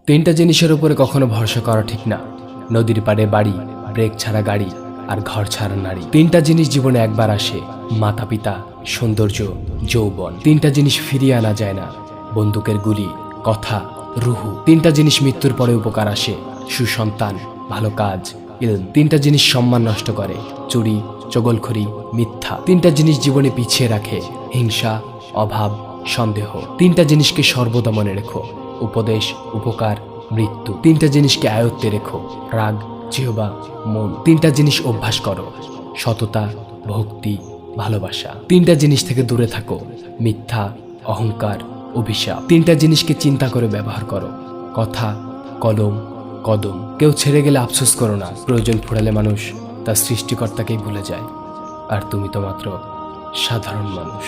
তিনটা জিনিসের উপরে কখনো ভরসা করা ঠিক না। নদীর পাড়ে বাড়ি, ব্রেক ছাড়া গাড়ি, আর ঘর ছাড়া নারী। তিনটা জিনিস জীবনে একবার আসে, মাতা পিতা, সৌন্দর্য, যৌবন। তিনটা জিনিস ফিরিয়ে আনা যায় না, বন্দুকের গুলি, কথা, রুহু। তিনটা জিনিস মৃত্যুর পরে উপকার আসে, সুসন্তান, ভালো কাজ, ইলম। তিনটা জিনিস সম্মান নষ্ট করে, চুরি, চগলখড়ি, মিথ্যা। তিনটা জিনিস জীবনে পিছিয়ে রাখে, হিংসা, অভাব, সন্দেহ। তিনটা জিনিসকে সর্বদা মনে রেখো, উপদেশ, উপকার, মৃত্যু। তিনটা জিনিসকে আয়ত্তে রেখো, রাগ, জিহ্বা, মন। তিনটা জিনিস অভ্যাস করো, সততা, ভক্তি, ভালোবাসা। তিনটা জিনিস থেকে দূরে থাকো, মিথ্যা, অহংকার, অভিশাপ। তিনটা জিনিসকে চিন্তা করে ব্যবহার করো, কথা, কলম, কদম। কেউ ছেড়ে গেলে আফসোস করো না, প্রয়োজন ফুরালে মানুষ তার সৃষ্টিকর্তাকেই ভুলে যায়, আর তুমি তো মাত্র সাধারণ মানুষ।